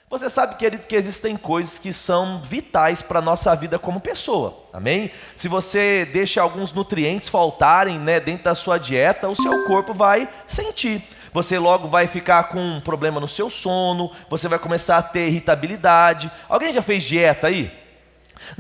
Você sabe, querido, que existem coisas que são vitais para a nossa vida como pessoa, amém? Se você deixa alguns nutrientes faltarem, dentro da sua dieta, o seu corpo vai sentir. Você logo vai ficar com um problema no seu sono, você vai começar a ter irritabilidade. Alguém já fez dieta aí?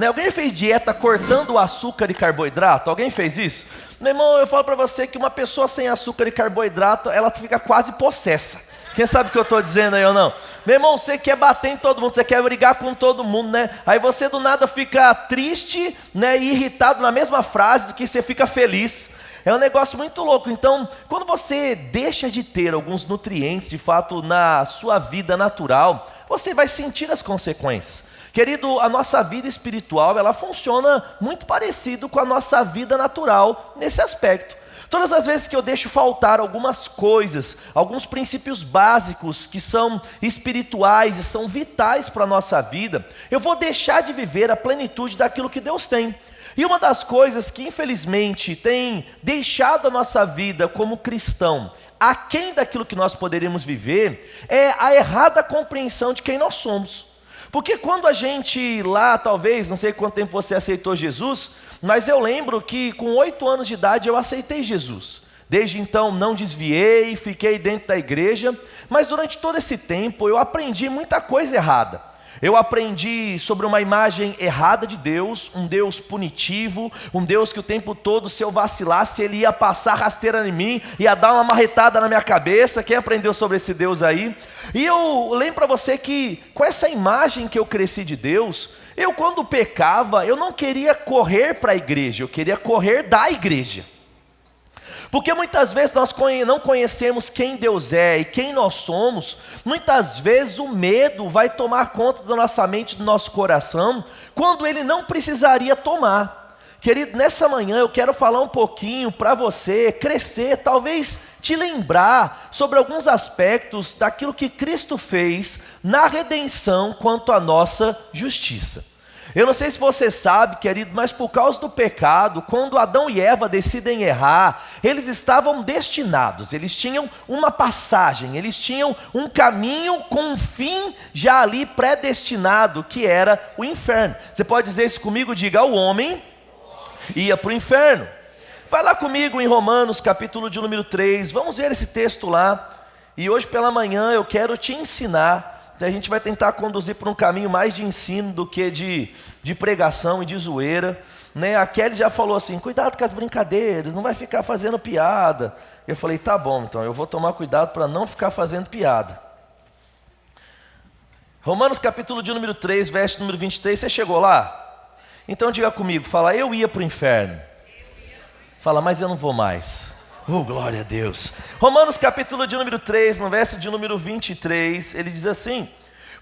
Alguém já fez dieta cortando o açúcar e carboidrato? Alguém fez isso? Meu irmão, eu falo para você que uma pessoa sem açúcar e carboidrato, ela fica quase possessa. Quem sabe o que eu estou dizendo aí ou não? Meu irmão, você quer bater em todo mundo, você quer brigar com todo mundo, Aí você do nada fica triste, e irritado na mesma frase que você fica feliz. É um negócio muito louco. Então, quando você deixa de ter alguns nutrientes, de fato, na sua vida natural, você vai sentir as consequências. Querido, a nossa vida espiritual, ela funciona muito parecido com a nossa vida natural nesse aspecto. Todas as vezes que eu deixo faltar algumas coisas, alguns princípios básicos que são espirituais e são vitais para a nossa vida, eu vou deixar de viver a plenitude daquilo que Deus tem. E uma das coisas que infelizmente tem deixado a nossa vida como cristão aquém daquilo que nós poderíamos viver, é a errada compreensão de quem nós somos. Porque quando a gente lá, talvez, não sei quanto tempo você aceitou Jesus, mas eu lembro que com 8 anos de idade eu aceitei Jesus. Desde então não desviei, fiquei dentro da igreja, mas durante todo esse tempo eu aprendi muita coisa errada. Eu aprendi sobre uma imagem errada de Deus, um Deus punitivo, um Deus que o tempo todo, se eu vacilasse, Ele ia passar rasteira em mim, ia dar uma marretada na minha cabeça. Quem aprendeu sobre esse Deus aí? E eu lembro para você que com essa imagem que eu cresci de Deus, eu quando pecava, eu não queria correr para a igreja, eu queria correr da igreja. Porque muitas vezes nós não conhecemos quem Deus é e quem nós somos. Muitas vezes o medo vai tomar conta da nossa mente, do nosso coração, quando ele não precisaria tomar. Querido, nessa manhã eu quero falar um pouquinho para você crescer, talvez te lembrar sobre alguns aspectos daquilo que Cristo fez na redenção quanto à nossa justiça. Eu não sei se você sabe, querido, mas por causa do pecado, quando Adão e Eva decidem errar, eles estavam destinados, eles tinham uma passagem, eles tinham um caminho com um fim já ali predestinado, que era o inferno. Você pode dizer isso comigo? Diga: o homem ia para o inferno. Vai lá comigo em Romanos, capítulo de número 3, vamos ver esse texto lá. E hoje pela manhã eu quero te ensinar. A gente vai tentar conduzir por um caminho mais de ensino do que de pregação e de zoeira. A Kelly já falou assim: cuidado com as brincadeiras, não vai ficar fazendo piada. Eu falei: tá bom, então eu vou tomar cuidado para não ficar fazendo piada. Romanos capítulo de número 3, verso número 23, você chegou lá? Então diga comigo, fala: eu ia para o inferno. Fala: mas eu não vou mais. Oh, glória a Deus. Romanos capítulo de número 3, no verso de número 23, ele diz assim: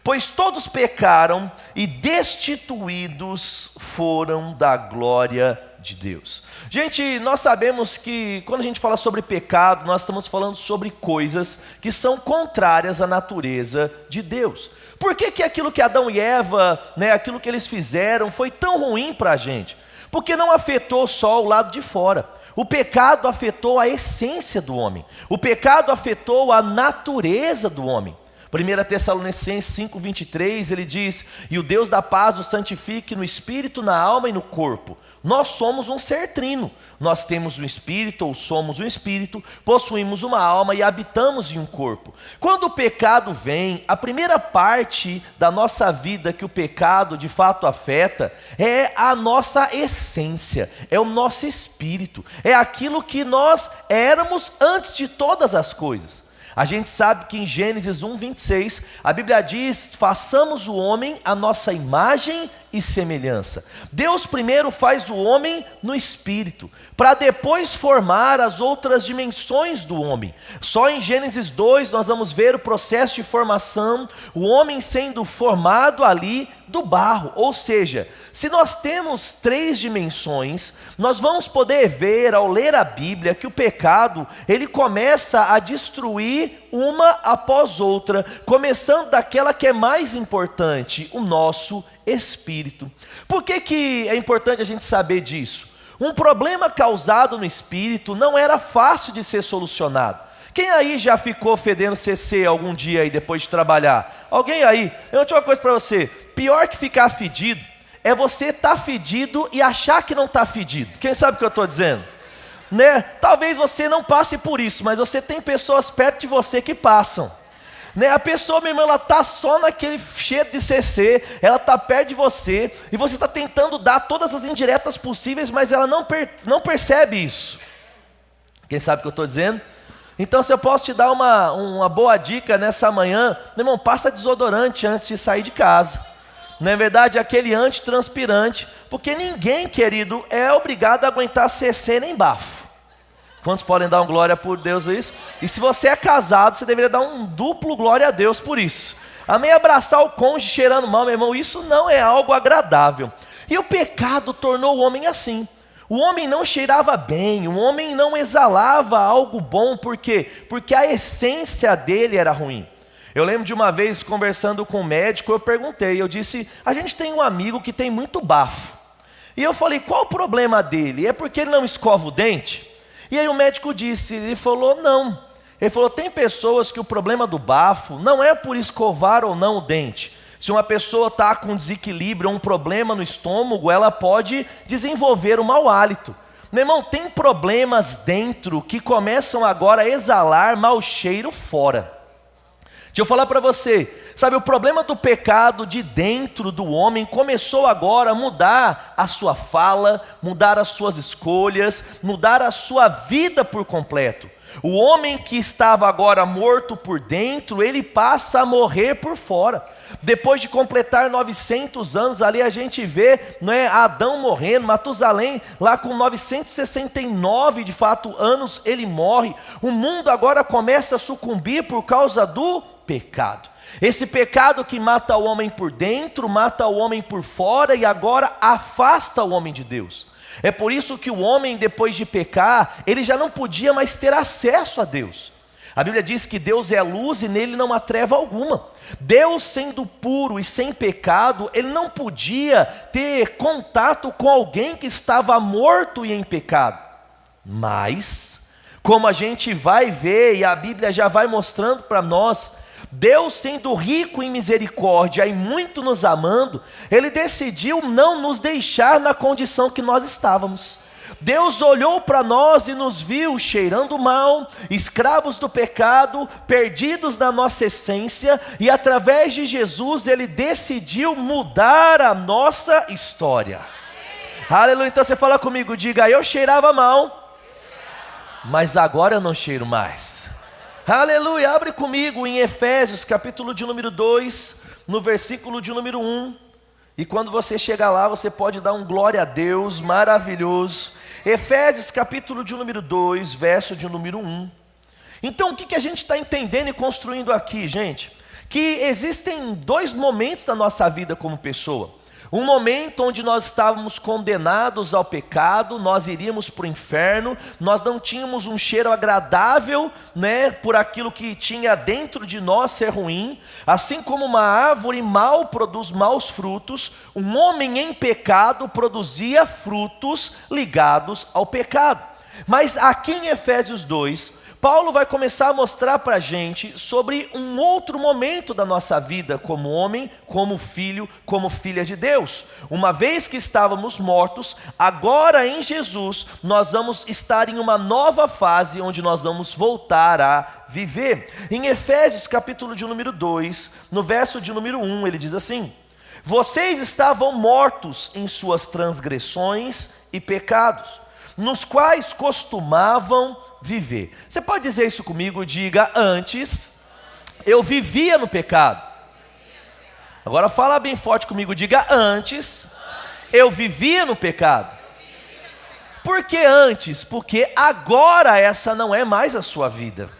pois todos pecaram e destituídos foram da glória de Deus. Gente, nós sabemos que quando a gente fala sobre pecado, nós estamos falando sobre coisas que são contrárias à natureza de Deus. Por que aquilo que Adão e Eva, aquilo que eles fizeram foi tão ruim para a gente? Porque não afetou só o lado de fora. O pecado afetou a essência do homem. O pecado afetou a natureza do homem. 1 Tessalonicenses 5:23, ele diz: e o Deus da paz o santifique no espírito, na alma e no corpo. Nós somos um ser trino. Nós temos um espírito, ou somos um espírito, possuímos uma alma e habitamos em um corpo. Quando o pecado vem, a primeira parte da nossa vida que o pecado de fato afeta é a nossa essência, é o nosso espírito, é aquilo que nós éramos antes de todas as coisas. A gente sabe que em Gênesis 1:26, a Bíblia diz: façamos o homem à nossa imagem e semelhança. Deus primeiro faz o homem no espírito, para depois formar as outras dimensões do homem. Só em Gênesis 2 nós vamos ver o processo de formação, o homem sendo formado ali do barro. Ou seja, se nós temos 3 dimensões, nós vamos poder ver ao ler a Bíblia que o pecado, ele começa a destruir uma após outra, começando daquela que é mais importante, o nosso espírito. Por que é importante a gente saber disso? Um problema causado no espírito não era fácil de ser solucionado. Quem aí já ficou fedendo CC algum dia aí depois de trabalhar? Alguém aí? Eu vou dizer uma coisa para você, pior que ficar fedido é você estar fedido e achar que não está fedido. Quem sabe o que eu estou dizendo? Né? Talvez você não passe por isso, mas você tem pessoas perto de você que passam. Né? A pessoa, meu irmão, ela está só naquele cheiro de CC, ela está perto de você, e você está tentando dar todas as indiretas possíveis, mas ela não percebe isso. Quem sabe o que eu estou dizendo? Então, se eu posso te dar uma boa dica nessa manhã, meu irmão, passa desodorante antes de sair de casa. Não é verdade? Aquele antitranspirante, porque ninguém, querido, é obrigado a aguentar CC nem bafo. Quantos podem dar um glória por Deus a isso? E se você é casado, você deveria dar um duplo glória a Deus por isso. Amém? Abraçar o cônjuge cheirando mal, meu irmão, isso não é algo agradável. E o pecado tornou o homem assim. O homem não cheirava bem, o homem não exalava algo bom, por quê? Porque a essência dele era ruim. Eu lembro de uma vez conversando com um médico, eu perguntei, eu disse, a gente tem um amigo que tem muito bafo. E eu falei, qual o problema dele? É porque ele não escova o dente? E aí o médico disse, ele falou, não. Ele falou, tem pessoas que o problema do bafo não é por escovar ou não o dente. Se uma pessoa está com desequilíbrio, um problema no estômago, ela pode desenvolver um mau hálito. Meu irmão, tem problemas dentro que começam agora a exalar mau cheiro fora. Deixa eu falar para você, sabe, o problema do pecado de dentro do homem começou agora a mudar a sua fala, mudar as suas escolhas, mudar a sua vida por completo. O homem que estava agora morto por dentro, ele passa a morrer por fora. Depois de completar 900 anos, ali a gente vê, não é, Adão morrendo, Matusalém lá com 969 de fato anos, ele morre. O mundo agora começa a sucumbir por causa do pecado. Esse pecado que mata o homem por dentro, mata o homem por fora e agora afasta o homem de Deus. É por isso que o homem, depois de pecar, ele já não podia mais ter acesso a Deus. A Bíblia diz que Deus é a luz e nele não há treva alguma. Deus, sendo puro e sem pecado, ele não podia ter contato com alguém que estava morto e em pecado. Mas, como a gente vai ver e a Bíblia já vai mostrando para nós, Deus, sendo rico em misericórdia e muito nos amando, ele decidiu não nos deixar na condição que nós estávamos. Deus olhou para nós e nos viu cheirando mal, escravos do pecado, perdidos na nossa essência, e através de Jesus ele decidiu mudar a nossa história. Aleluia. Então você fala comigo, diga, eu cheirava mal, mas agora eu não cheiro mais. Aleluia, abre comigo em Efésios, capítulo de número 2, no versículo de número 1. E quando você chegar lá, você pode dar um glória a Deus, maravilhoso. Efésios, capítulo de número 2, verso de número 1. Então, o que a gente está entendendo e construindo aqui, gente? Que existem dois momentos da nossa vida como pessoa. Um momento onde nós estávamos condenados ao pecado, nós iríamos para o inferno, nós não tínhamos um cheiro agradável, né, por aquilo que tinha dentro de nós ser ruim. Assim como uma árvore mal produz maus frutos, um homem em pecado produzia frutos ligados ao pecado. Mas aqui em Efésios 2, Paulo vai começar a mostrar para a gente sobre um outro momento da nossa vida como homem, como filho, como filha de Deus. Uma vez que estávamos mortos, agora em Jesus nós vamos estar em uma nova fase onde nós vamos voltar a viver. Em Efésios capítulo de número 2, no verso de número 1, ele diz assim: vocês estavam mortos em suas transgressões e pecados, nos quais costumavam viver. Você pode dizer isso comigo? Diga, antes eu vivia no pecado. Agora fala bem forte comigo, diga, antes eu vivia no pecado. Por que antes? Porque agora essa não é mais a sua vida.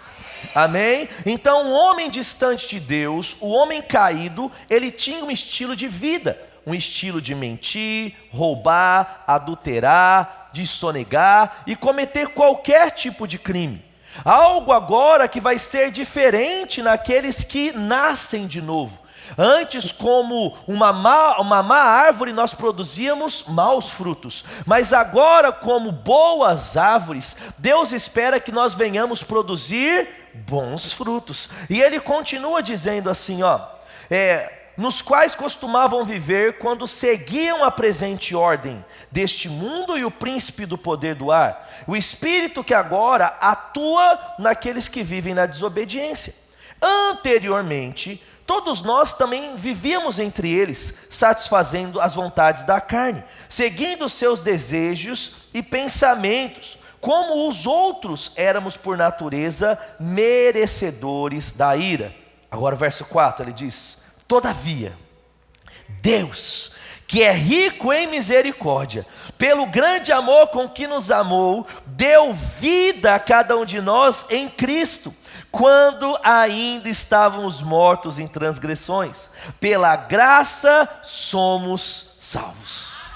Amém? Então o homem distante de Deus, o homem caído, ele tinha um estilo de vida, um estilo de mentir, roubar, adulterar, de sonegar e cometer qualquer tipo de crime. Algo agora que vai ser diferente naqueles que nascem de novo. Antes, como uma má árvore, nós produzíamos maus frutos. Mas agora, como boas árvores, Deus espera que nós venhamos produzir bons frutos. E ele continua dizendo assim, ó, nos quais costumavam viver quando seguiam a presente ordem deste mundo e o príncipe do poder do ar, o espírito que agora atua naqueles que vivem na desobediência. Anteriormente, todos nós também vivíamos entre eles, satisfazendo as vontades da carne, seguindo seus desejos e pensamentos. Como os outros, éramos por natureza merecedores da ira. Agora o verso 4, ele diz: todavia, Deus, que é rico em misericórdia, pelo grande amor com que nos amou, deu vida a cada um de nós em Cristo, quando ainda estávamos mortos em transgressões. Pela graça somos salvos.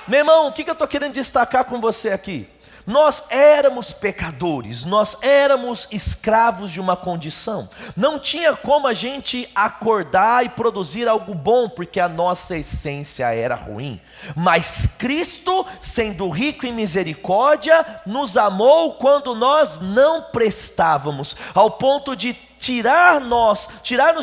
Meu irmão, o que eu estou querendo destacar com você aqui? Nós éramos pecadores, nós éramos escravos de uma condição. Não tinha como a gente acordar e produzir algo bom, porque a nossa essência era ruim. Mas Cristo, sendo rico em misericórdia, nos amou quando nós não prestávamos, ao ponto de tirar-nos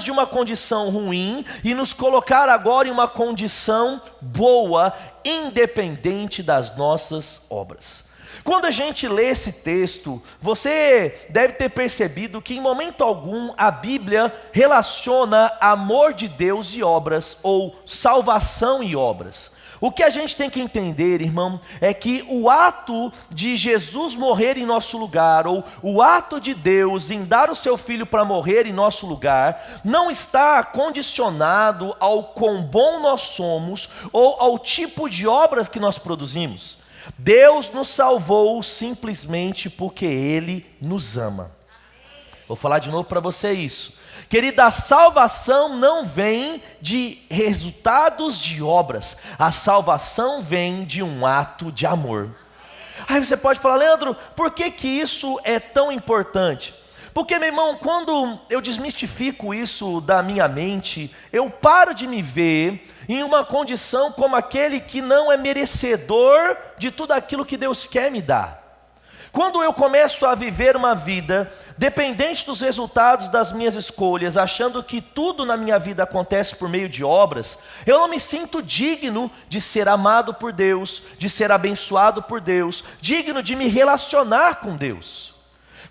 de uma condição ruim e nos colocar agora em uma condição boa, independente das nossas obras. Quando a gente lê esse texto, você deve ter percebido que em momento algum a Bíblia relaciona amor de Deus e obras, ou salvação e obras. O que a gente tem que entender, irmão, é que o ato de Jesus morrer em nosso lugar, ou o ato de Deus em dar o seu Filho para morrer em nosso lugar, não está condicionado ao quão bom nós somos, ou ao tipo de obras que nós produzimos. Deus nos salvou simplesmente porque Ele nos ama. Vou falar de novo para você isso. Querida, a salvação não vem de resultados de obras. A salvação vem de um ato de amor. Aí você pode falar: Leandro, por que isso é tão importante? Porque, meu irmão, quando eu desmistifico isso da minha mente, eu paro de me ver em uma condição como aquele que não é merecedor de tudo aquilo que Deus quer me dar. Quando eu começo a viver uma vida dependente dos resultados das minhas escolhas, achando que tudo na minha vida acontece por meio de obras, eu não me sinto digno de ser amado por Deus, de ser abençoado por Deus, digno de me relacionar com Deus.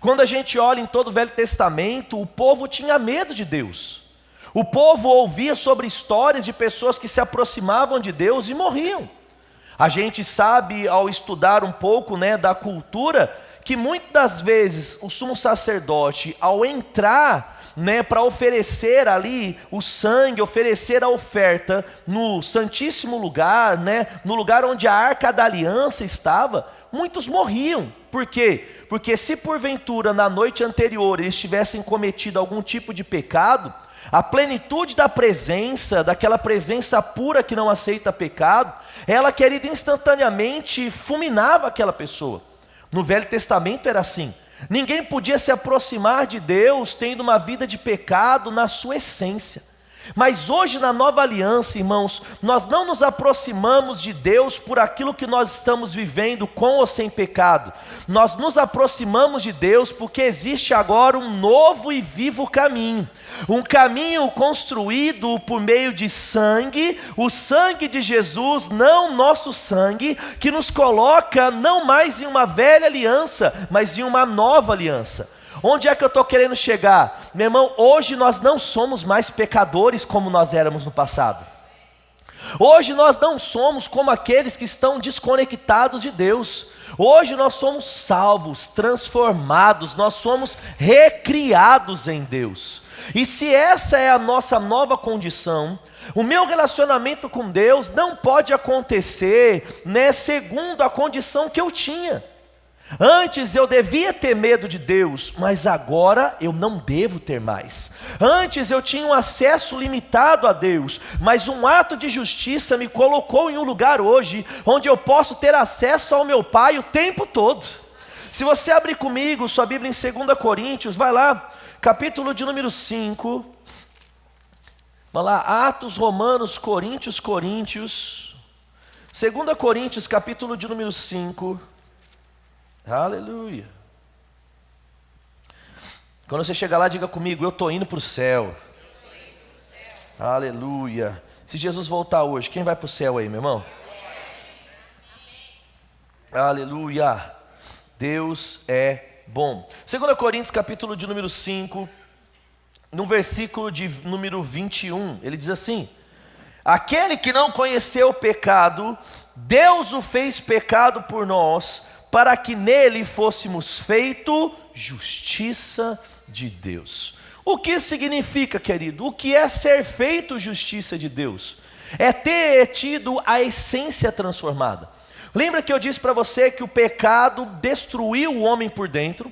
Quando a gente olha em todo o Velho Testamento, o povo tinha medo de Deus. O povo ouvia sobre histórias de pessoas que se aproximavam de Deus e morriam. A gente sabe, ao estudar um pouco, da cultura, que muitas das vezes o sumo sacerdote, ao entrar para oferecer ali o sangue, oferecer a oferta no santíssimo lugar, no lugar onde a arca da aliança estava, muitos morriam. Por quê? Porque se porventura na noite anterior eles tivessem cometido algum tipo de pecado, a plenitude da presença, daquela presença pura que não aceita pecado, ela, querida, instantaneamente fulminava aquela pessoa. No Velho Testamento era assim. Ninguém podia se aproximar de Deus tendo uma vida de pecado na sua essência. Mas hoje na nova aliança, irmãos, nós não nos aproximamos de Deus por aquilo que nós estamos vivendo com ou sem pecado. Nós nos aproximamos de Deus porque existe agora um novo e vivo caminho. Um caminho construído por meio de sangue, o sangue de Jesus, não nosso sangue, que nos coloca não mais em uma velha aliança, mas em uma nova aliança. Onde é que eu estou querendo chegar? Meu irmão, hoje nós não somos mais pecadores como nós éramos no passado. Hoje nós não somos como aqueles que estão desconectados de Deus. Hoje nós somos salvos, transformados, nós somos recriados em Deus. E se essa é a nossa nova condição, o meu relacionamento com Deus não pode acontecer, segundo a condição que eu tinha. Antes eu devia ter medo de Deus, mas agora eu não devo ter mais. Antes eu tinha um acesso limitado a Deus, mas um ato de justiça me colocou em um lugar hoje, onde eu posso ter acesso ao meu Pai o tempo todo. Se você abrir comigo sua Bíblia em 2 Coríntios, vai lá, capítulo de número 5, vai lá, Atos, Romanos, Coríntios, 2 Coríntios, capítulo de número 5, aleluia. Quando você chegar lá, diga comigo: eu estou indo para o céu. Aleluia. Se Jesus voltar hoje, quem vai para o céu aí, meu irmão? Aleluia. Deus é bom. 2 Coríntios capítulo de número 5, no versículo de número 21, ele diz assim: aquele que não conheceu o pecado, Deus o fez pecado por nós, para que nele fôssemos feito justiça de Deus. O que significa, querido? O que é ser feito justiça de Deus? É ter tido a essência transformada. Lembra que eu disse para você que o pecado destruiu o homem por dentro?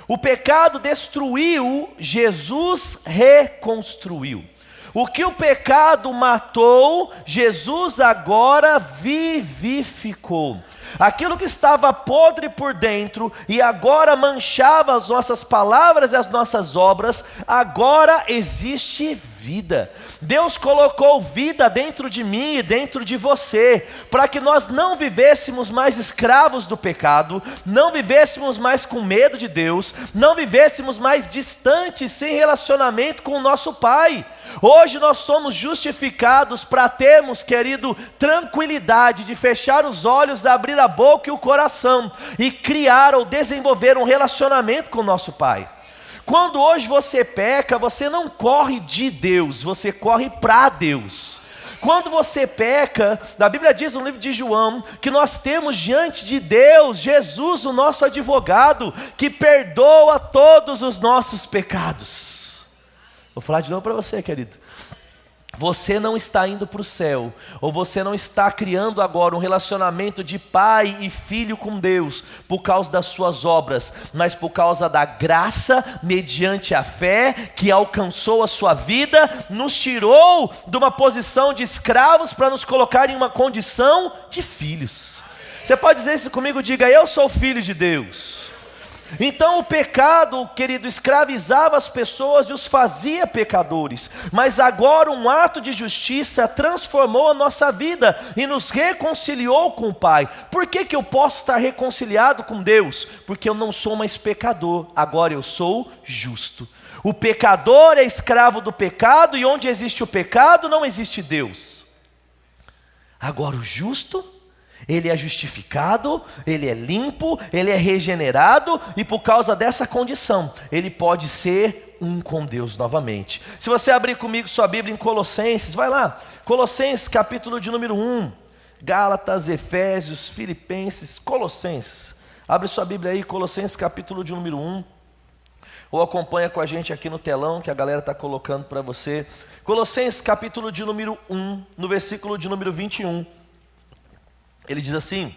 O pecado destruiu, Jesus reconstruiu. O que o pecado matou, Jesus agora vivificou. Aquilo que estava podre por dentro e agora manchava as nossas palavras e as nossas obras, agora existe vida. Deus colocou vida dentro de mim e dentro de você, para que nós não vivêssemos mais escravos do pecado, não vivêssemos mais com medo de Deus, não vivêssemos mais distantes, sem relacionamento com o nosso Pai. Hoje nós somos justificados para termos, querido, tranquilidade de fechar os olhos, abrir a boca e o coração e criar ou desenvolver um relacionamento com o nosso Pai. Quando hoje você peca, você não corre de Deus, você corre para Deus. Quando você peca, a Bíblia diz no livro de João, que nós temos diante de Deus, Jesus, o nosso advogado, que perdoa todos os nossos pecados. Vou falar de novo para você, querido. Você não está indo para o céu, ou você não está criando agora um relacionamento de pai e filho com Deus, por causa das suas obras, mas por causa da graça, mediante a fé, que alcançou a sua vida, nos tirou de uma posição de escravos, para nos colocar em uma condição de filhos. Você pode dizer isso comigo? Diga: eu sou filho de Deus. Então o pecado, querido, escravizava as pessoas e os fazia pecadores, mas agora um ato de justiça transformou a nossa vida e nos reconciliou com o Pai. Por que que eu posso estar reconciliado com Deus? Porque eu não sou mais pecador, agora eu sou justo. O pecador é escravo do pecado, e onde existe o pecado não existe Deus. Agora o justo, ele é justificado, ele é limpo, ele é regenerado, e por causa dessa condição, ele pode ser um com Deus novamente. Se você abrir comigo sua Bíblia em Colossenses, vai lá, Colossenses capítulo de número 1, Gálatas, Efésios, Filipenses, Colossenses. Abre sua Bíblia aí, Colossenses capítulo de número 1, ou acompanha com a gente aqui no telão, que a galera está colocando para você. Colossenses capítulo de número 1, no versículo de número 21. Ele diz assim: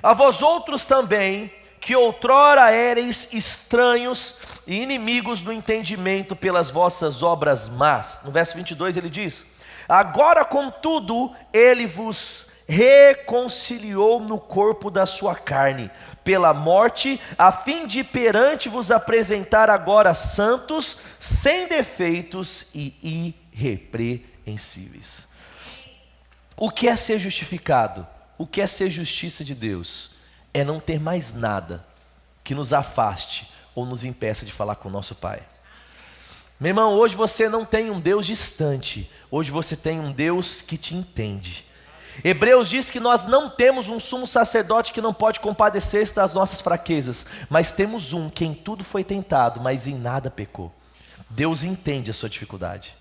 a vós outros também, que outrora éreis estranhos e inimigos do entendimento pelas vossas obras más. No verso 22 ele diz: agora contudo ele vos reconciliou no corpo da sua carne, pela morte, a fim de perante vos apresentar agora santos, sem defeitos e irrepreensíveis. O que é ser justificado? O que é ser justiça de Deus? É não ter mais nada que nos afaste ou nos impeça de falar com o nosso Pai. Meu irmão, hoje você não tem um Deus distante, hoje você tem um Deus que te entende. Hebreus diz que nós não temos um sumo sacerdote que não pode compadecer-se das nossas fraquezas, mas temos um que em tudo foi tentado, mas em nada pecou. Deus entende a sua dificuldade.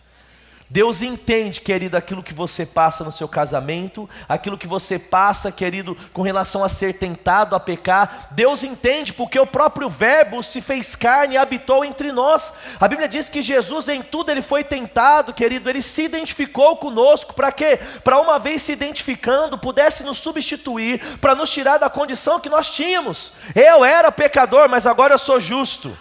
Deus entende, querido, aquilo que você passa no seu casamento, aquilo que você passa, querido, com relação a ser tentado a pecar. Deus entende, porque o próprio Verbo se fez carne e habitou entre nós. A Bíblia diz que Jesus em tudo ele foi tentado, querido, ele se identificou conosco. Para quê? Para uma vez se identificando, pudesse nos substituir, para nos tirar da condição que nós tínhamos. Eu era pecador, mas agora eu sou justo.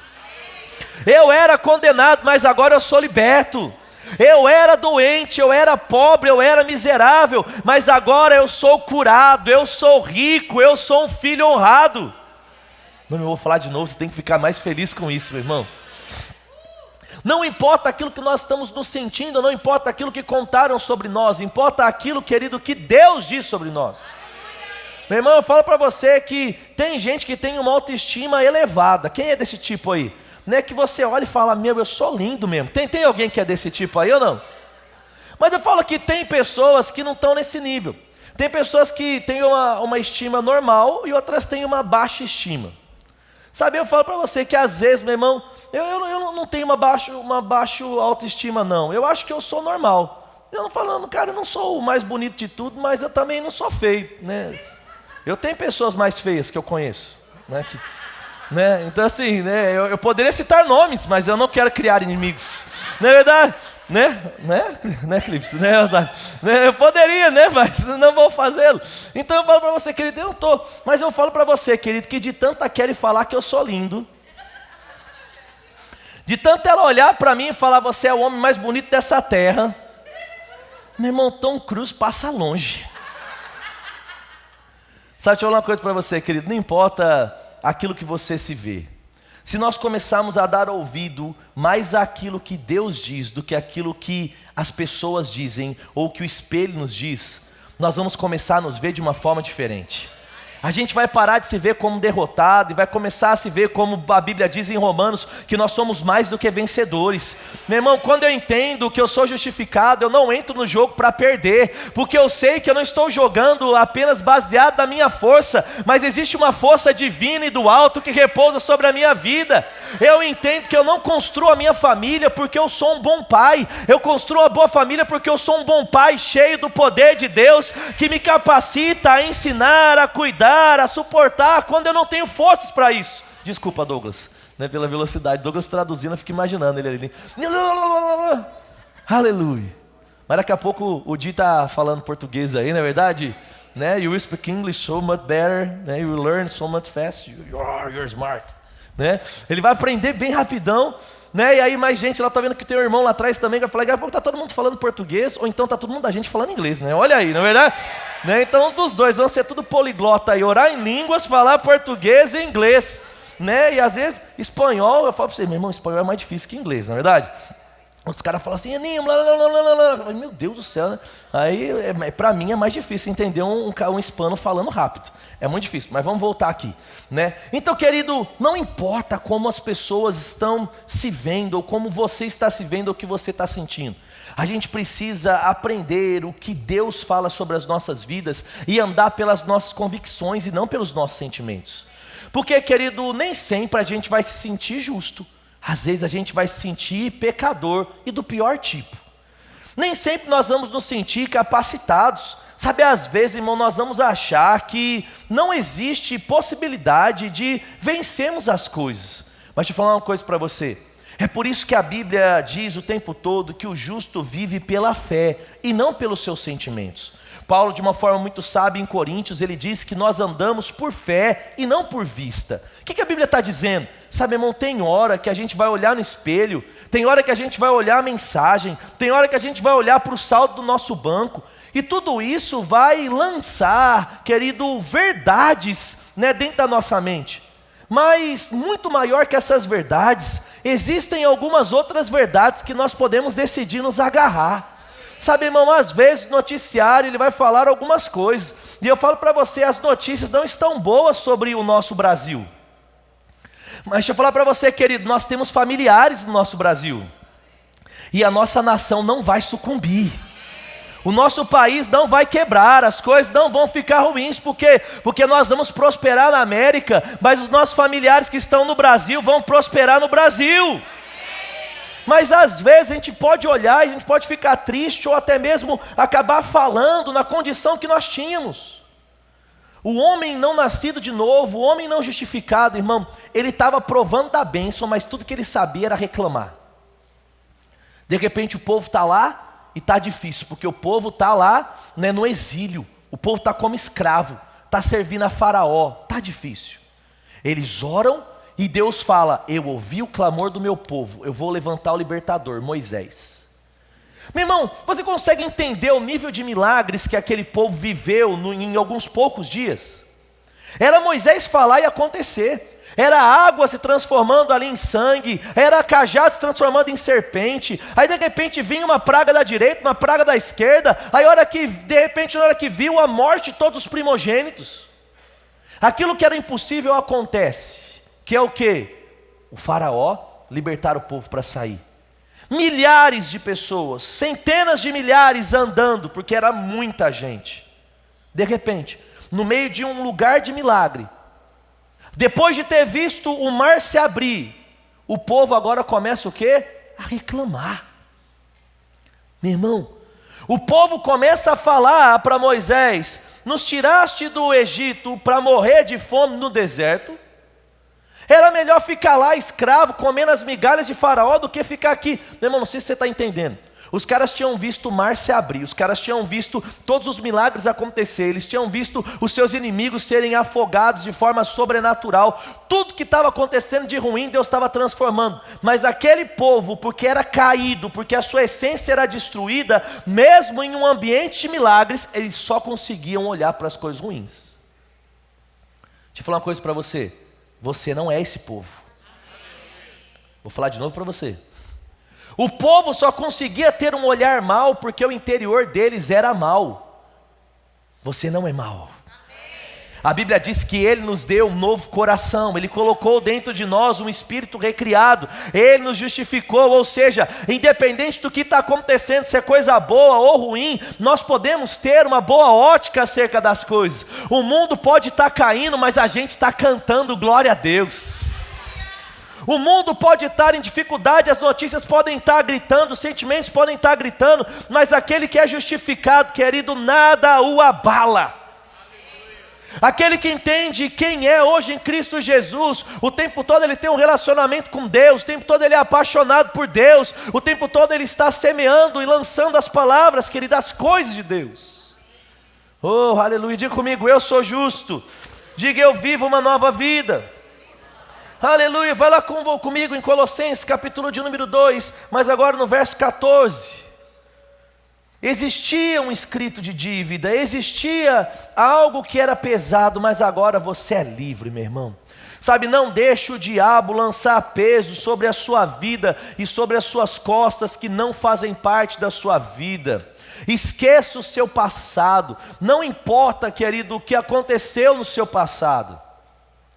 Eu era condenado, mas agora eu sou liberto. Eu era doente, eu era pobre, eu era miserável, mas agora eu sou curado, eu sou rico, eu sou um filho honrado. Não, eu vou falar de novo, você tem que ficar mais feliz com isso, meu irmão. Não importa aquilo que nós estamos nos sentindo, não importa aquilo que contaram sobre nós, importa aquilo, querido, que Deus diz sobre nós. Meu irmão, eu falo para você que tem gente que tem uma autoestima elevada. Quem é desse tipo aí? né, que você olha e fala, meu, eu sou lindo mesmo. Tem alguém que é desse tipo aí ou não? Mas eu falo que tem pessoas que não estão nesse nível. Tem pessoas que têm uma estima normal e outras têm uma baixa estima. Sabe, eu falo para você que às vezes, meu irmão, eu não tenho uma baixa autoestima não. Eu acho que eu sou normal. Eu não falando, cara, eu não sou o mais bonito de tudo, mas eu também não sou feio, né? Eu tenho pessoas mais feias que eu conheço, né? Né? Então assim, né? Eu poderia citar nomes, mas eu não quero criar inimigos. Não é verdade? Né, Clips? Né? Eu poderia, né? Mas não vou fazê-lo. Então eu falo para você, querido, eu não estou. Mas eu falo para você, querido, que de tanto querem falar que eu sou lindo, de tanto ela olhar para mim e falar, você é o homem mais bonito dessa terra, meu irmão, Tom Cruise passa longe. Sabe, deixa eu falar uma coisa para você, querido, não importa aquilo que você se vê. Se nós começarmos a dar ouvido mais àquilo que Deus diz do que aquilo que as pessoas dizem ou que o espelho nos diz, nós vamos começar a nos ver de uma forma diferente. A gente vai parar de se ver como derrotado e vai começar a se ver como a Bíblia diz em Romanos, que nós somos mais do que vencedores. Meu irmão, quando eu entendo que eu sou justificado, eu não entro no jogo para perder, porque eu sei que eu não estou jogando apenas baseado na minha força, mas existe uma força divina e do alto que repousa sobre a minha vida. Eu entendo que eu não construo a minha família porque eu sou um bom pai, eu construo a boa família porque eu sou um bom pai, cheio do poder de Deus, que me capacita a ensinar, a cuidar, a suportar, quando eu não tenho forças para isso. Desculpa, Douglas, né, pela velocidade. Douglas traduzindo, eu fico imaginando ele ali. Aleluia. Mas daqui a pouco o Di está falando português aí, não é verdade? Né? You speak English so much better, né? You learn so much fast. You're smart. Né? Ele vai aprender bem rapidão. Né? E aí mais gente lá, tá vendo que tem um irmão lá atrás também, que vai falar, daqui a pouco tá todo mundo falando português, ou então tá todo mundo da gente falando inglês, né? Olha aí, não é verdade? Né? Então um dos dois, vão ser tudo poliglota aí, orar em línguas, falar português e inglês, né? E às vezes espanhol, eu falo pra você, meu irmão, espanhol é mais difícil que inglês, não é verdade? Os caras falam assim, meu Deus do céu, né? Aí para mim é mais difícil entender um hispano falando rápido. É muito difícil, mas vamos voltar aqui, né? Então, querido, não importa como as pessoas estão se vendo, ou como você está se vendo, ou o que você está sentindo. A gente precisa aprender o que Deus fala sobre as nossas vidas e andar pelas nossas convicções e não pelos nossos sentimentos. Porque, querido, nem sempre a gente vai se sentir justo. Às vezes a gente vai se sentir pecador e do pior tipo. Nem sempre nós vamos nos sentir capacitados. Sabe, às vezes, irmão, nós vamos achar que não existe possibilidade de vencermos as coisas. Mas deixa eu falar uma coisa para você. É por isso que a Bíblia diz o tempo todo que o justo vive pela fé e não pelos seus sentimentos. Paulo, de uma forma muito sábia em Coríntios, ele diz que nós andamos por fé e não por vista. O que a Bíblia está dizendo? Sabe, irmão, tem hora que a gente vai olhar no espelho, tem hora que a gente vai olhar a mensagem, tem hora que a gente vai olhar para o saldo do nosso banco, e tudo isso vai lançar, querido, verdades, né, dentro da nossa mente. Mas muito maior que essas verdades, existem algumas outras verdades que nós podemos decidir nos agarrar. Sabe, irmão, às vezes o noticiário ele vai falar algumas coisas, e eu falo para você, as notícias não estão boas sobre o nosso Brasil. Mas deixa eu falar para você, querido, nós temos familiares no nosso Brasil, e a nossa nação não vai sucumbir. O nosso país não vai quebrar, as coisas não vão ficar ruins, porque nós vamos prosperar na América, mas os nossos familiares que estão no Brasil vão prosperar no Brasil. Mas às vezes a gente pode olhar e a gente pode ficar triste ou até mesmo acabar falando na condição que nós tínhamos. O homem não nascido de novo, o homem não justificado, irmão, ele estava provando da bênção, mas tudo que ele sabia era reclamar. De repente o povo está lá e está difícil, porque o povo está lá, né, no exílio, o povo está como escravo, está servindo a Faraó, está difícil. Eles oram, e Deus fala, eu ouvi o clamor do meu povo, eu vou levantar o libertador, Moisés. Meu irmão, você consegue entender o nível de milagres que aquele povo viveu em alguns poucos dias? Era Moisés falar e acontecer. Era água se transformando ali em sangue, era cajado se transformando em serpente. Aí de repente vinha uma praga da direita, uma praga da esquerda. Aí de repente na hora que viu a morte de todos os primogênitos. Aquilo que era impossível acontece. Que é o quê? O faraó libertar o povo para sair. Milhares de pessoas, centenas de milhares andando, porque era muita gente. De repente, no meio de um lugar de milagre, depois de ter visto o mar se abrir, o povo agora começa o quê? A reclamar. Meu irmão, o povo começa a falar para Moisés: nos tiraste do Egito para morrer de fome no deserto? Era melhor ficar lá escravo, comendo as migalhas de Faraó, do que ficar aqui. Meu irmão, não sei se você está entendendo. Os caras tinham visto o mar se abrir, os caras tinham visto todos os milagres acontecer, eles tinham visto os seus inimigos serem afogados de forma sobrenatural. Tudo que estava acontecendo de ruim, Deus estava transformando. Mas aquele povo, porque era caído, porque a sua essência era destruída, mesmo em um ambiente de milagres, eles só conseguiam olhar para as coisas ruins. Deixa eu falar uma coisa para você. Você não é esse povo. Vou falar de novo para você. O povo só conseguia ter um olhar mau porque o interior deles era mau. Você não é mau. A Bíblia diz que Ele nos deu um novo coração, Ele colocou dentro de nós um espírito recriado, Ele nos justificou, ou seja, independente do que está acontecendo, se é coisa boa ou ruim, nós podemos ter uma boa ótica acerca das coisas. O mundo pode estar caindo, mas a gente está cantando glória a Deus. O mundo pode estar em dificuldade, as notícias podem estar gritando, os sentimentos podem estar gritando, mas aquele que é justificado, querido, nada o abala. Aquele que entende quem é hoje em Cristo Jesus, o tempo todo ele tem um relacionamento com Deus, o tempo todo ele é apaixonado por Deus, o tempo todo ele está semeando e lançando as palavras, querido, as coisas de Deus. Oh, aleluia, diga comigo: eu sou justo. Diga: eu vivo uma nova vida. Aleluia, vai lá comigo em Colossenses capítulo de número 2, mas agora no verso 14. Existia um escrito de dívida, existia algo que era pesado, mas agora você é livre, meu irmão. Sabe, não deixe o diabo lançar peso sobre a sua vida e sobre as suas costas que não fazem parte da sua vida. Esqueça o seu passado, não importa, querido, o que aconteceu no seu passado.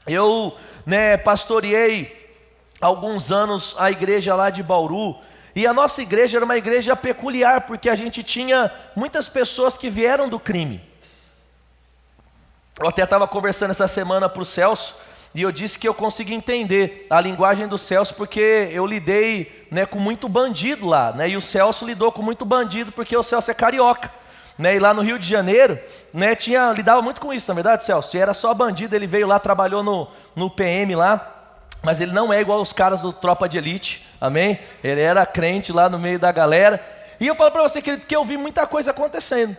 Eu, pastoreei alguns anos a igreja lá de Bauru, e a nossa igreja era uma igreja peculiar, porque a gente tinha muitas pessoas que vieram do crime. Eu até estava conversando essa semana para o Celso, e eu disse que eu consegui entender a linguagem do Celso, porque eu lidei com muito bandido lá, e o Celso lidou com muito bandido, porque o Celso é carioca. E lá no Rio de Janeiro, lidava muito com isso, na verdade, Celso. E era só bandido, ele veio lá, trabalhou no PM lá, mas ele não é igual aos caras do Tropa de Elite, amém? Ele era crente lá no meio da galera. E eu falo para você, querido, que eu vi muita coisa acontecendo.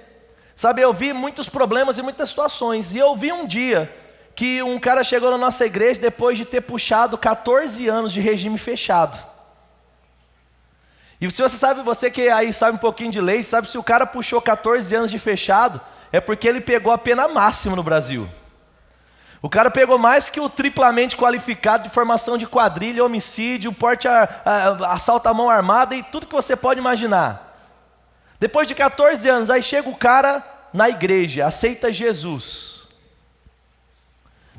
Sabe, eu vi muitos problemas e muitas situações. E eu vi um dia que um cara chegou na nossa igreja depois de ter puxado 14 anos de regime fechado. E se você sabe, você que aí sabe um pouquinho de lei, sabe, se o cara puxou 14 anos de fechado, é porque ele pegou a pena máxima no Brasil. O cara pegou mais que o triplamente qualificado de formação de quadrilha, homicídio, porte, assalto à mão armada e tudo que você pode imaginar. Depois de 14 anos, aí chega o cara na igreja, aceita Jesus.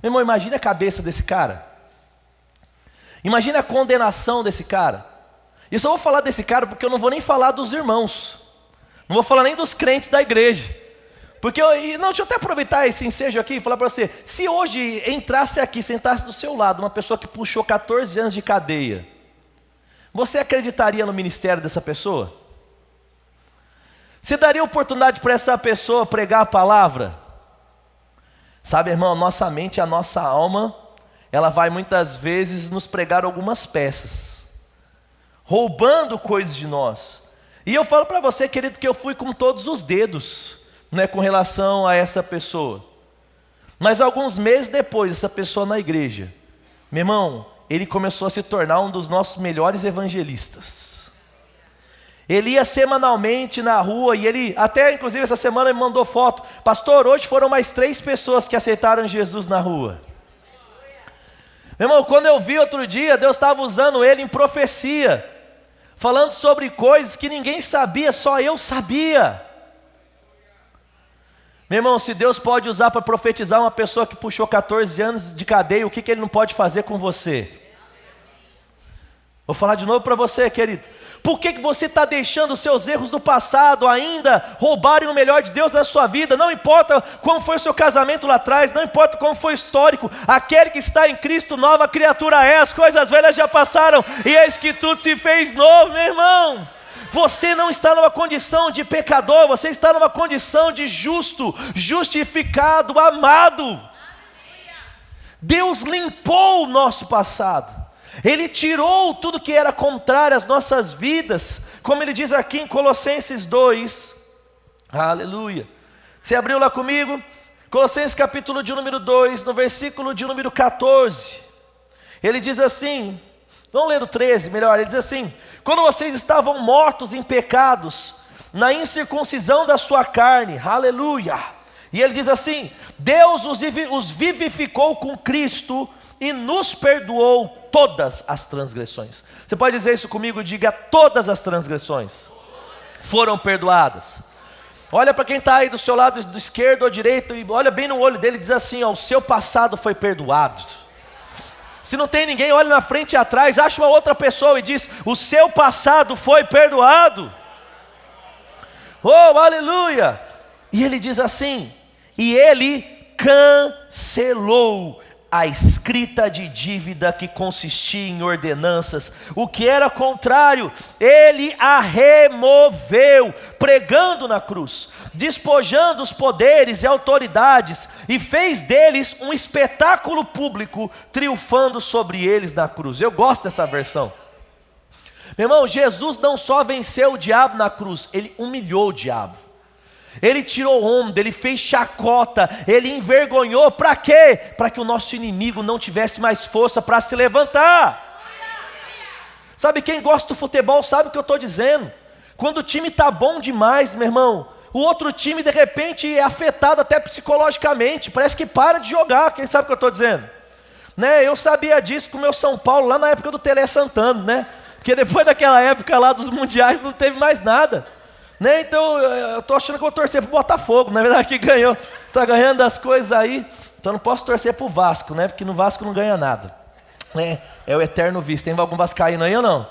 Meu irmão, imagina a cabeça desse cara. Imagina a condenação desse cara. E só vou falar desse cara porque eu não vou nem falar dos irmãos. Não vou falar nem dos crentes da igreja. Porque, deixa eu até aproveitar esse ensejo aqui e falar para você. Se hoje entrasse aqui, sentasse do seu lado uma pessoa que puxou 14 anos de cadeia, você acreditaria no ministério dessa pessoa? Você daria oportunidade para essa pessoa pregar a palavra? Sabe, irmão, nossa mente, a nossa alma, ela vai muitas vezes nos pregar algumas peças, roubando coisas de nós. E eu falo para você, querido, que eu fui com todos os dedos, com relação a essa pessoa. Mas alguns meses depois, essa pessoa na igreja, meu irmão, ele começou a se tornar um dos nossos melhores evangelistas. Ele ia semanalmente na rua, e ele, até inclusive essa semana me mandou foto: pastor, hoje foram mais 3 pessoas que aceitaram Jesus na rua. Meu irmão, quando eu vi outro dia, Deus estava usando ele em profecia, falando sobre coisas que ninguém sabia, só eu sabia. Meu irmão, se Deus pode usar para profetizar uma pessoa que puxou 14 anos de cadeia, o que Ele não pode fazer com você? Vou falar de novo para você, querido. Por que você está deixando os seus erros do passado ainda roubarem o melhor de Deus na sua vida? Não importa como foi o seu casamento lá atrás, não importa como foi o histórico, aquele que está em Cristo, nova criatura é, as coisas velhas já passaram, e eis que tudo se fez novo, meu irmão. Você não está numa condição de pecador, você está numa condição de justo, justificado, amado. Deus limpou o nosso passado. Ele tirou tudo que era contrário às nossas vidas, como ele diz aqui em Colossenses 2, aleluia. Você abriu lá comigo? Colossenses capítulo de número 2, no versículo de número 14, ele diz assim, vamos ler o 13 melhor, ele diz assim: quando vocês estavam mortos em pecados, na incircuncisão da sua carne, aleluia, e ele diz assim, Deus os vivificou com Cristo e nos perdoou todas as transgressões. Você pode dizer isso comigo? Diga: todas as transgressões foram perdoadas. Olha para quem está aí do seu lado, do esquerdo ou direito, e olha bem no olho dele e diz assim: ó, o seu passado foi perdoado. Se não tem ninguém, olha na frente e atrás, acha uma outra pessoa e diz: o seu passado foi perdoado. Oh, aleluia! E ele diz assim: e ele cancelou a escrita de dívida que consistia em ordenanças, o que era contrário, ele a removeu, pregando na cruz, despojando os poderes e autoridades, e fez deles um espetáculo público, triunfando sobre eles na cruz. Eu gosto dessa versão. Meu irmão, Jesus não só venceu o diabo na cruz, ele humilhou o diabo. Ele tirou onda, ele fez chacota, ele envergonhou, para quê? Para que o nosso inimigo não tivesse mais força para se levantar. Sabe, quem gosta do futebol sabe o que eu estou dizendo. Quando o time está bom demais, meu irmão, o outro time de repente é afetado até psicologicamente, parece que para de jogar. Quem sabe o que eu estou dizendo? Né? Eu sabia disso com o meu São Paulo, lá na época do Tele Santana, né? Porque depois daquela época lá dos mundiais não teve mais nada. Né? Então eu estou achando que eu vou torcer para o Botafogo, na verdade que ganhou, está ganhando as coisas aí, então não posso torcer para o Vasco, né? Porque no Vasco não ganha nada, né? É o eterno vice. Tem algum vascaíno aí ou não?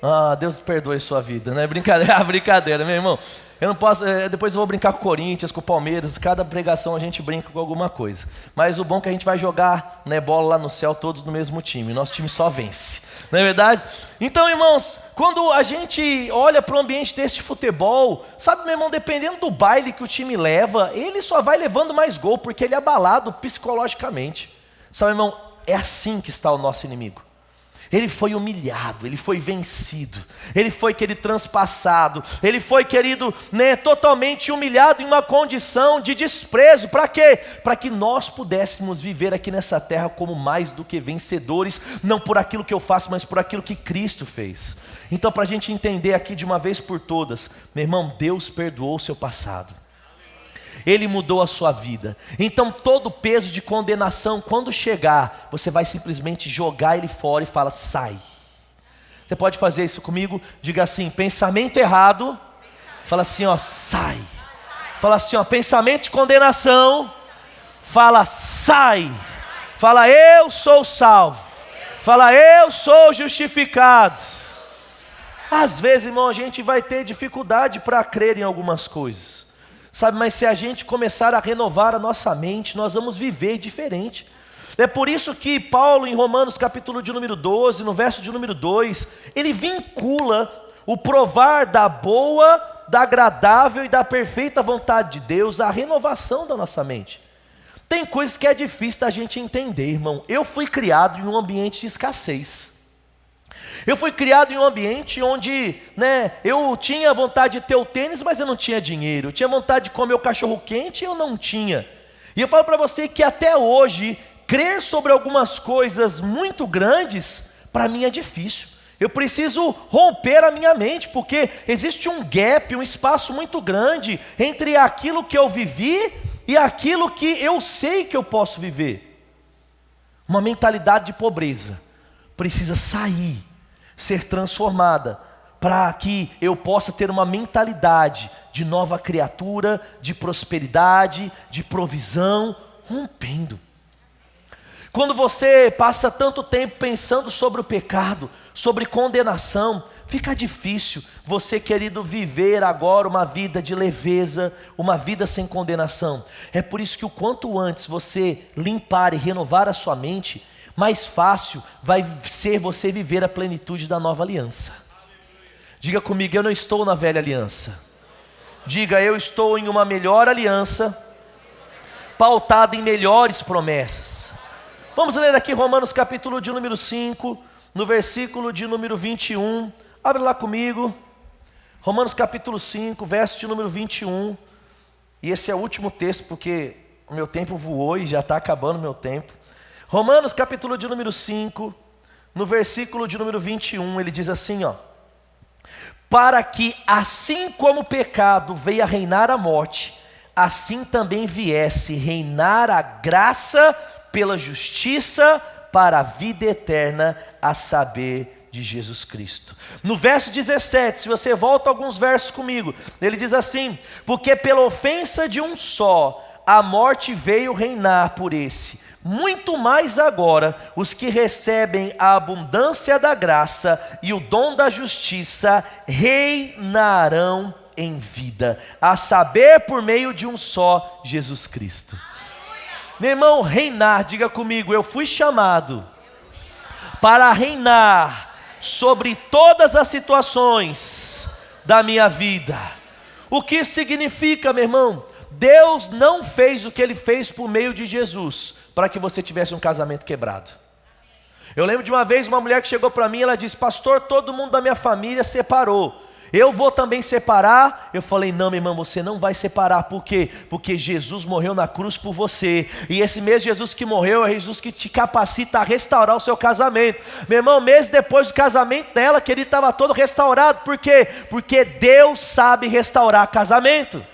Ah, Deus perdoe sua vida, né? Brincadeira, brincadeira, meu irmão. Eu não posso, depois eu vou brincar com o Corinthians, com o Palmeiras, cada pregação a gente brinca com alguma coisa. Mas o bom é que a gente vai jogar, né, bola lá no céu todos no mesmo time, nosso time só vence, não é verdade? Então, irmãos, quando a gente olha para o ambiente deste futebol, sabe, meu irmão, dependendo do baile que o time leva, ele só vai levando mais gol, porque ele é abalado psicologicamente. Sabe, irmão, é assim que está o nosso inimigo. Ele foi humilhado, ele foi vencido, ele foi, querido, transpassado, ele foi, querido, né, totalmente humilhado em uma condição de desprezo. Para quê? Para que nós pudéssemos viver aqui nessa terra como mais do que vencedores, não por aquilo que eu faço, mas por aquilo que Cristo fez. Então, para a gente entender aqui de uma vez por todas, meu irmão, Deus perdoou o seu passado. Ele mudou a sua vida. Então todo peso de condenação, quando chegar, você vai simplesmente jogar ele fora e fala: sai. Você pode fazer isso comigo? Diga assim: pensamento errado. Fala assim, ó, sai. Fala assim, ó, pensamento de condenação. Fala: sai. Fala: eu sou salvo. Fala: eu sou justificado. Às vezes, irmão, a gente vai ter dificuldade para crer em algumas coisas, sabe, mas se a gente começar a renovar a nossa mente, nós vamos viver diferente. É por isso que Paulo, em Romanos capítulo de número 12, no verso de número 2, ele vincula o provar da boa, da agradável e da perfeita vontade de Deus à renovação da nossa mente. Tem coisas que é difícil da gente entender, irmão. Eu fui criado em um ambiente de escassez. Eu fui criado em um ambiente onde, né, eu tinha vontade de ter o tênis, mas eu não tinha dinheiro. Eu tinha vontade de comer o cachorro quente e eu não tinha. E eu falo para você que até hoje, crer sobre algumas coisas muito grandes, para mim é difícil. Eu preciso romper a minha mente, porque existe um gap, um espaço muito grande entre aquilo que eu vivi e aquilo que eu sei que eu posso viver. Uma mentalidade de pobreza precisa sair, ser transformada, para que eu possa ter uma mentalidade de nova criatura, de prosperidade, de provisão, rompendo. Quando você passa tanto tempo pensando sobre o pecado, sobre condenação, fica difícil você, querido, viver agora uma vida de leveza, uma vida sem condenação. É por isso que o quanto antes você limpar e renovar a sua mente, mais fácil vai ser você viver a plenitude da nova aliança. Diga comigo, eu não estou na velha aliança. Diga, eu estou em uma melhor aliança, pautada em melhores promessas. Vamos ler aqui Romanos capítulo de número 5, no versículo de número 21. Abre lá comigo. Romanos capítulo 5, verso de número 21. E esse é o último texto, porque o meu tempo voou e já está acabando o meu tempo. Romanos capítulo de número 5, no versículo de número 21, ele diz assim, ó: para que assim como o pecado veio a reinar a morte, assim também viesse reinar a graça pela justiça para a vida eterna, a saber, de Jesus Cristo. No verso 17, se você volta alguns versos comigo, ele diz assim: porque pela ofensa de um só, a morte veio reinar por esse, muito mais agora, os que recebem a abundância da graça e o dom da justiça, reinarão em vida, a saber, por meio de um só, Jesus Cristo. Meu irmão, reinar, diga comigo, eu fui chamado para reinar sobre todas as situações da minha vida. O que isso significa, meu irmão? Deus não fez o que Ele fez por meio de Jesus para que você tivesse um casamento quebrado. Eu lembro de uma vez uma mulher que chegou para mim e ela disse: pastor, todo mundo da minha família separou, eu vou também separar? Eu falei: não, minha irmã, você não vai separar. Por quê? Porque Jesus morreu na cruz por você, e esse mesmo Jesus que morreu é Jesus que te capacita a restaurar o seu casamento. Meu irmão, mês depois do casamento dela, que ele estava todo restaurado. Por quê? Porque Deus sabe restaurar casamento.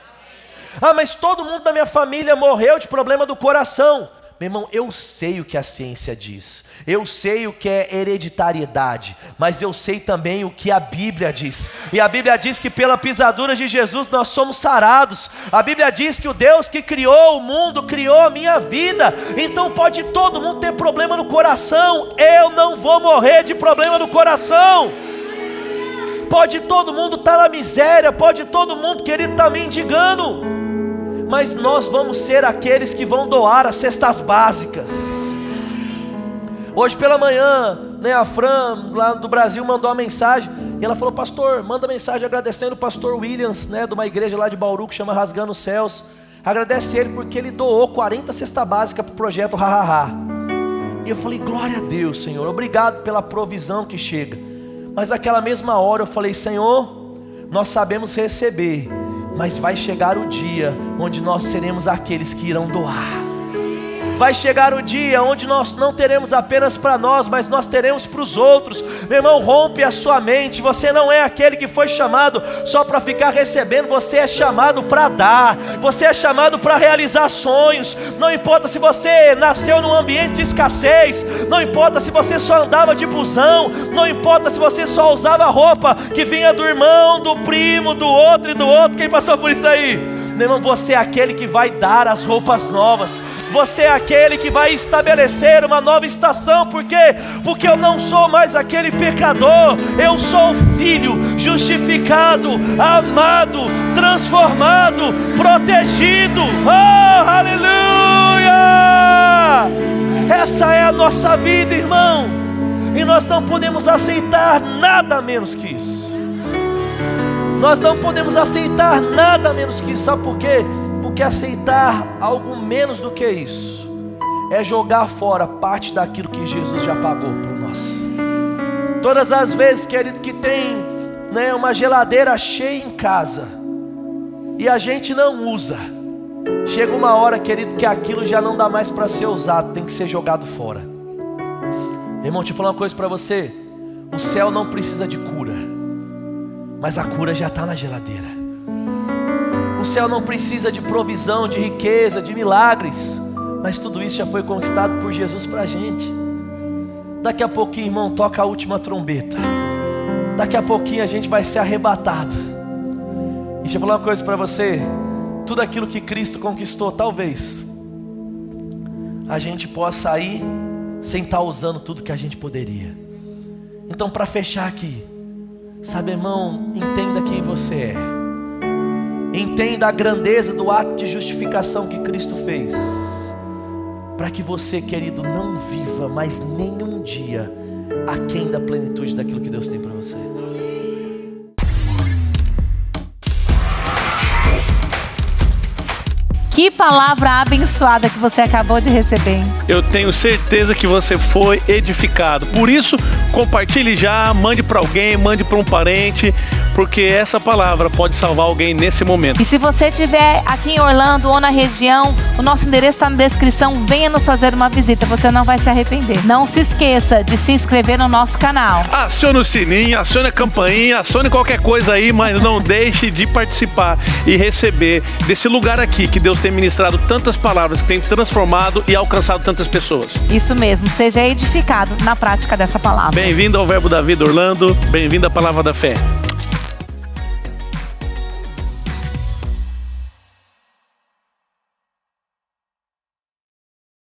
Ah, mas todo mundo da minha família morreu de problema do coração. Meu irmão, eu sei o que a ciência diz, eu sei o que é hereditariedade, mas eu sei também o que a Bíblia diz. E a Bíblia diz que pela pisadura de Jesus nós somos sarados. A Bíblia diz que o Deus que criou o mundo, criou a minha vida. Então pode todo mundo ter problema no coração, eu não vou morrer de problema no coração. Pode todo mundo estar na miséria, pode todo mundo, querido, estar mendigando, mas nós vamos ser aqueles que vão doar as cestas básicas. Hoje pela manhã, a Fran lá do Brasil mandou uma mensagem, e ela falou: pastor, manda mensagem agradecendo o pastor Williams, de uma igreja lá de Bauru que chama Rasgando os Céus. Agradece ele porque ele doou 40 cestas básicas para o projeto Hahaha. E eu falei: glória a Deus, Senhor, obrigado pela provisão que chega. Mas naquela mesma hora eu falei: Senhor, nós sabemos receber, mas vai chegar o dia onde nós seremos aqueles que irão doar. Vai chegar o dia onde nós não teremos apenas para nós, mas nós teremos para os outros. Meu irmão, rompe a sua mente. Você não é aquele que foi chamado só para ficar recebendo. Você é chamado para dar. Você é chamado para realizar sonhos. Não importa se você nasceu num ambiente de escassez, não importa se você só andava de busão, não importa se você só usava roupa que vinha do irmão, do primo, do outro e do outro. Quem passou por isso aí? Meu irmão, você é aquele que vai dar as roupas novas. Você é aquele que vai estabelecer uma nova estação. Por quê? Porque eu não sou mais aquele pecador. Eu sou filho, justificado, amado, transformado, protegido. Oh, aleluia! Essa é a nossa vida, irmão. E nós não podemos aceitar nada menos que isso. Nós não podemos aceitar nada menos que isso. Sabe por quê? Porque aceitar algo menos do que isso é jogar fora parte daquilo que Jesus já pagou por nós. Todas as vezes, querido, que tem uma geladeira cheia em casa e a gente não usa, chega uma hora, querido, que aquilo já não dá mais para ser usado, tem que ser jogado fora. Irmão, deixa eu falar uma coisa para você: o céu não precisa de cura, mas a cura já está na geladeira. O céu não precisa de provisão, de riqueza, de milagres, mas tudo isso já foi conquistado por Jesus para a gente. Daqui a pouquinho, irmão, toca a última trombeta. Daqui a pouquinho a gente vai ser arrebatado. E deixa eu falar uma coisa para você: tudo aquilo que Cristo conquistou, talvez a gente possa ir sem estar usando tudo que a gente poderia. Então, para fechar aqui, sabe, irmão, entenda quem você é. Entenda a grandeza do ato de justificação que Cristo fez, para que você, querido, não viva mais nenhum dia aquém da plenitude daquilo que Deus tem para você. Que palavra abençoada que você acabou de receber, hein? Eu tenho certeza que você foi edificado. Por isso, compartilhe já, mande para alguém, mande para um parente, porque essa palavra pode salvar alguém nesse momento. E se você estiver aqui em Orlando ou na região, o nosso endereço está na descrição. Venha nos fazer uma visita, você não vai se arrepender. Não se esqueça de se inscrever no nosso canal. Acione o sininho, acione a campainha, acione qualquer coisa aí, mas não deixe de participar e receber desse lugar aqui que Deus tem ministrado tantas palavras, que tem transformado e alcançado tantas pessoas. Isso mesmo, seja edificado na prática dessa palavra. Bem-vindo ao Verbo da Vida, Orlando. Bem-vindo à Palavra da Fé.